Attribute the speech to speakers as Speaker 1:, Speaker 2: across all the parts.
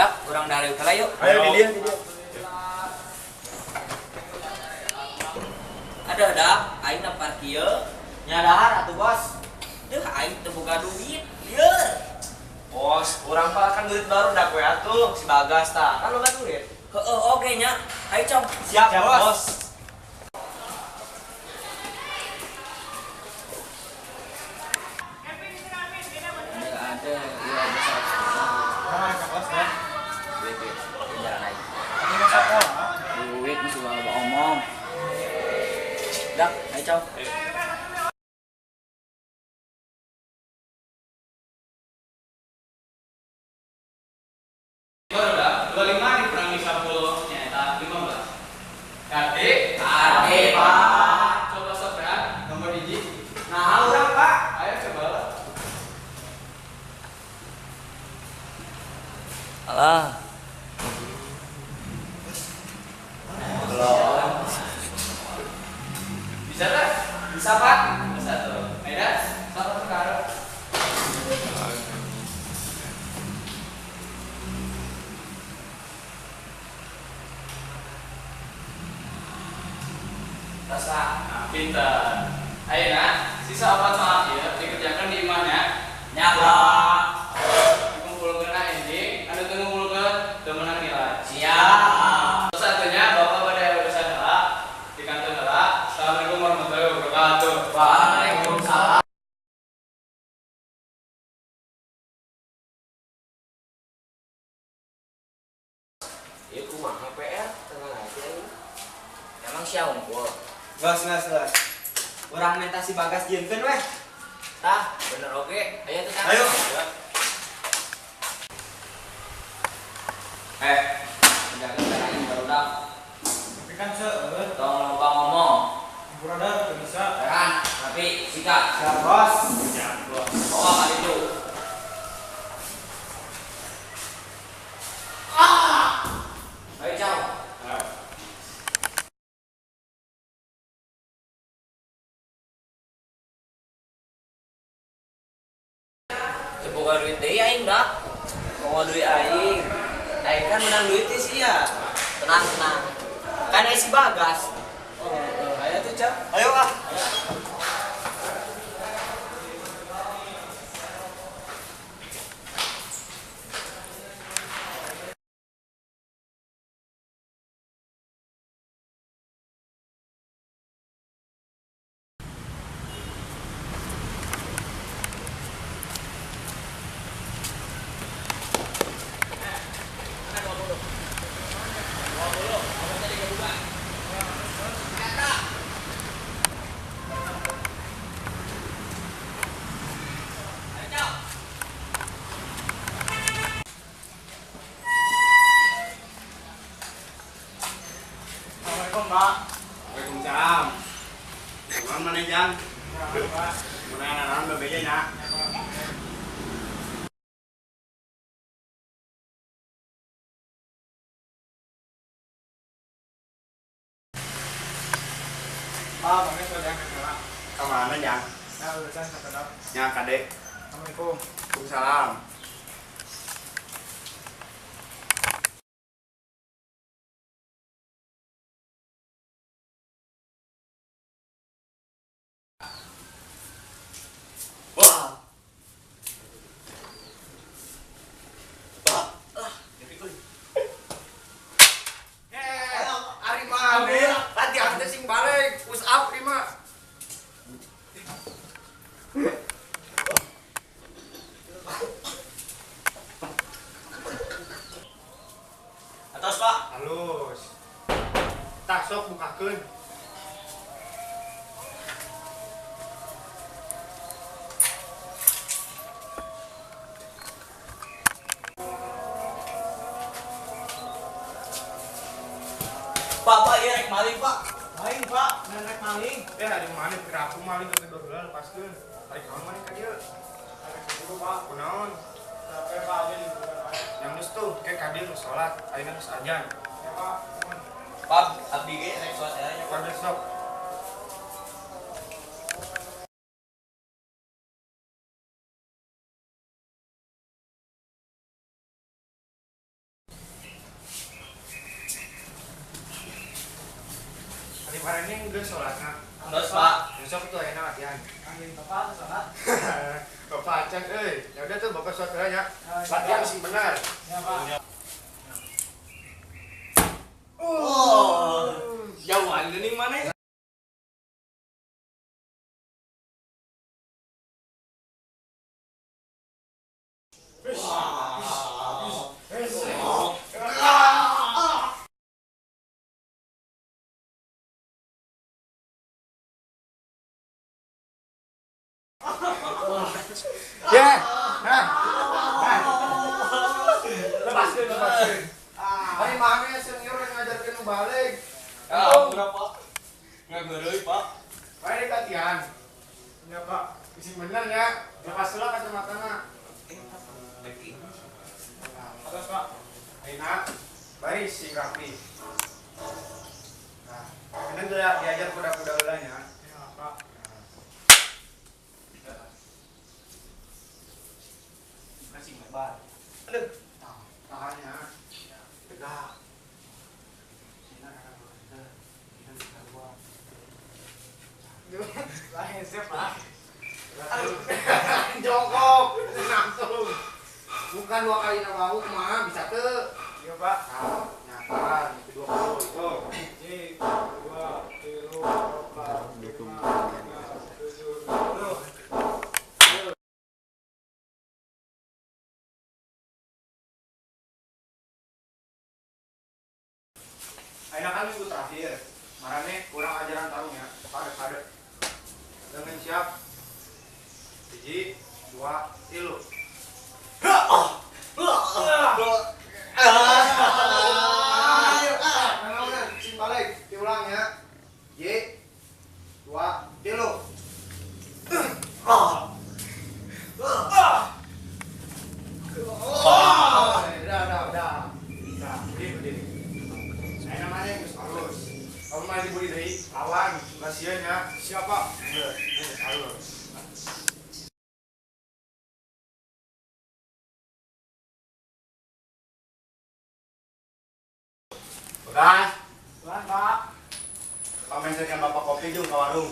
Speaker 1: Dak, kurang dari kala yuk.
Speaker 2: Ayo di dia.
Speaker 1: Ada dak, aing na parkir.
Speaker 2: Nya dahar atuh bos.
Speaker 1: Deuh aing teu boga duit. Lieur.
Speaker 2: Bos, urang pak kan duit baru dak we atuh si Bagas tah. Kan loba duit.
Speaker 1: Heeh, oge nya. Ayo cong.
Speaker 2: Siap bos.
Speaker 1: Enggak ada, iya besar.
Speaker 2: Ah, ka bos ya.
Speaker 1: Duit, jalan aja.
Speaker 2: Ini mah sakola.
Speaker 1: Duit mesti bawa omong. Dak, ayo cong.
Speaker 2: Udah, 25 dikurangi 10 nyata 15. Kade,
Speaker 1: Kade, Pak.
Speaker 2: Coba sobean nomor hiji. Nah, urang Pak. Ayo coba.
Speaker 1: Alah.
Speaker 2: Belum. Bisa tak? Bisa Pak. Bisa tuh. Ayo satu sekarang. Rasa, nah, pinter. Ayo nak, sisa opat maaf ya, dikerjakan di imahnya.
Speaker 1: Nyapa.
Speaker 2: Dikumpulkan ini, ada mengumpulkan temenan nilai.
Speaker 1: Siap.
Speaker 2: Satunya bapak pada urusan helak di kantor helak. Assalamualaikum warahmatullahi wabarakatuh.
Speaker 1: Waalaikumsalam.
Speaker 2: Ya kumaha PR tenang aja ini.
Speaker 1: Emang siapa unggul?
Speaker 3: Gas. Urang minta si Bagas dienkeun weh.
Speaker 1: Tah, bener oke. Ayo tuh Kang.
Speaker 3: Ayo.
Speaker 1: Penjaga sekarang ini baru dak.
Speaker 3: Tapi kan seueur.
Speaker 1: Tong lupa ngomong.
Speaker 3: Brother bisa.
Speaker 1: Kan, tapi sikat.
Speaker 3: Siap bos.
Speaker 1: Bawa kali itu. Ayo ciao. Boga duit deui aing dak. Bawa duit aing. Aing kan menang duit sih ya. Tenang. Kan aya si Bagas. Ayo tuh, Cak.
Speaker 3: Ayo ah. Assalamualaikum Pak.
Speaker 2: Waalaikumsalam. Kumaha maneh Jang?
Speaker 3: Pak.
Speaker 2: Mun aya naon bebeja nya.
Speaker 3: Pak, Bagas sudah kenal.
Speaker 2: Ka mana Jang?
Speaker 3: Nah, urusan sekedap.
Speaker 2: Nya Kade.
Speaker 3: Assalamualaikum.
Speaker 2: Waalaikumsalam.
Speaker 1: Wah.
Speaker 2: Ari mah latihan teh sing balik, push up ieu mah.
Speaker 3: Atas Pak.
Speaker 2: Halus. Tak sok bukakeun.
Speaker 3: Pak, iya rek maling Pak. Maling Pak, nenek maling.
Speaker 2: Ada mana piraku maling ke kedua heula lepaskeun. Tarik naon maning ka dieu?
Speaker 3: Tarik dulu Pak.
Speaker 2: Kunaon?
Speaker 3: Capek Pak, aja liburan aja.
Speaker 2: Yang geus tuh kayak ka dieu salat, ayeuna geus ajan.
Speaker 3: Ya Pak.
Speaker 1: Pak, abdi ge rek suat ya.
Speaker 2: Pada sok.
Speaker 4: Mending udah sholatnya.
Speaker 1: Terus Pak.
Speaker 4: Besok tuh enak latihan.
Speaker 3: Angin Bapak sholat.
Speaker 4: Bapak acan, ya udah tuh Bapak sholat aja. Latihan sih benar.
Speaker 3: Ya Pak.
Speaker 1: Oh. Jauhan geuning mana?
Speaker 4: Ya, nah, lepasin. Hari mana senior yang ngajarkan lu balik?
Speaker 1: Berapa? Nggak ngeuleuy, Pak.
Speaker 4: Mari latihan. Ya Pak, isi bener ya. Lepas dulu kacamatana.
Speaker 3: Atas Pak.
Speaker 4: Enak, baris sing rapi. Nah, ini tuh ya diajar kuda-kuda ulanya.
Speaker 3: Ya Pak.
Speaker 1: Masih lebar.
Speaker 4: Aduh, tahannya. Tegak.
Speaker 3: Lain siap Pak.
Speaker 4: Jongkok, langsung. Bukan 2 kali nabau mah bisa tuh.
Speaker 3: Iya Pak.
Speaker 4: Nah, nyatakan itu 20 itu.
Speaker 3: 1, 2, 3, 4, 5, 6, 7, 10.
Speaker 4: Ayo kan minggu terakhir. Marane kurang ajaran tahunya. Kade. Dengan siap. 1, 2, 3. Sing balik, diulang ya. 2, 3. Udah. Berdiri. Saya namanya Gus Alus. Kamu masih budi dari lawan, kasihan ya. Siapa? Gus Alus. Bekas,
Speaker 3: Pelan Pak.
Speaker 4: pamenserkan bapak kopi jung ke warung.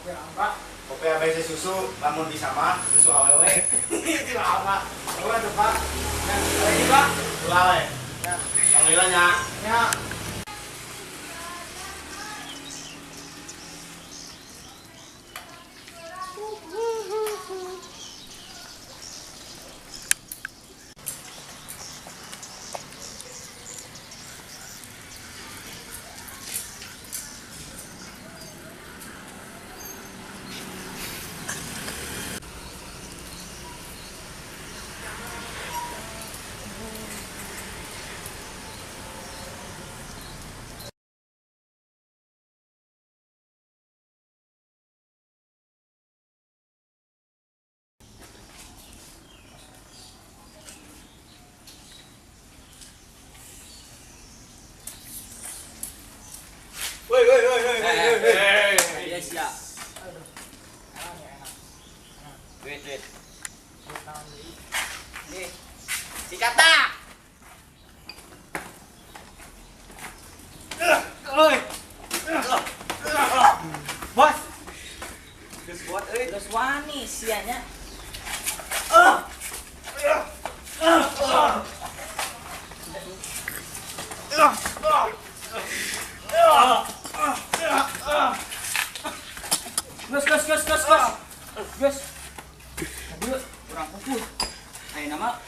Speaker 3: Oke Pak.
Speaker 4: Kopi ABC susu, lamun bisa mah, susu awewe.
Speaker 3: Itu Pak. Coba tuh Pak. Dan lagi Pak.
Speaker 4: Ulale.
Speaker 3: Ya.
Speaker 4: Panggilnya.
Speaker 3: Ya.
Speaker 1: Woi. Iya siap.
Speaker 3: Aduh. Enak.
Speaker 1: Duit.
Speaker 3: Tangan dulu.
Speaker 1: Nih. Sikata. Bos. Geus buat euy, geus wani sianya. Gus. Aduh, kurang pupus. Ayo nama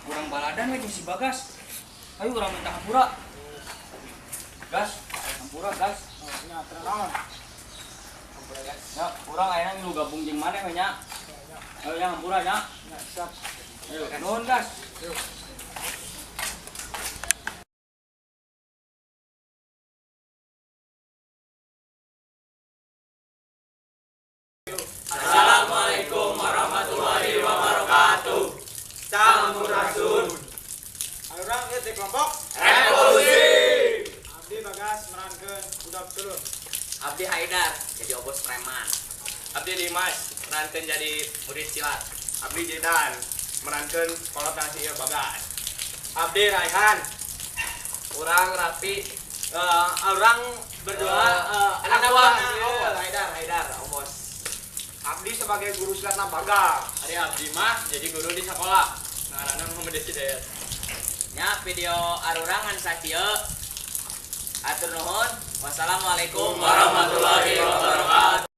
Speaker 1: kurang baladan we jeung si Bagas. Ayo urang minta hampura. Gas, hampura gas.
Speaker 3: Ya, tenang.
Speaker 1: Hampura gas. Ya, urang ayeuna ngilu gabung jeung maneh we nya. Ayo ya hampura nya.
Speaker 3: Ya, siap.
Speaker 1: Ayo, nuhun gas. Assalamualaikum warahmatullahi wabarakatuh. Sampurasun.
Speaker 3: Ayo orang lihat di kelompok.
Speaker 1: Revolusi.
Speaker 3: Abdi Bagas merankeun budak tulun.
Speaker 1: Abdi Haidar jadi obos preman.
Speaker 2: Abdi Dimas merankeun jadi murid silat. Abdi Jedan merankeun sekolah tasi Bagas. Abdi Raihan urang rapi urang berdua
Speaker 1: anak
Speaker 2: anak
Speaker 1: buah.
Speaker 2: buah. Haidar, Omos. Abdi sebagai guru silatna bagal.
Speaker 3: Ari abdi mah jadi guru di sekolah. Ngaranna Muhammad Hidayat.
Speaker 1: Nya video arurangan sakieu. Atur nuhun. Wassalamualaikum warahmatullahi wabarakatuh.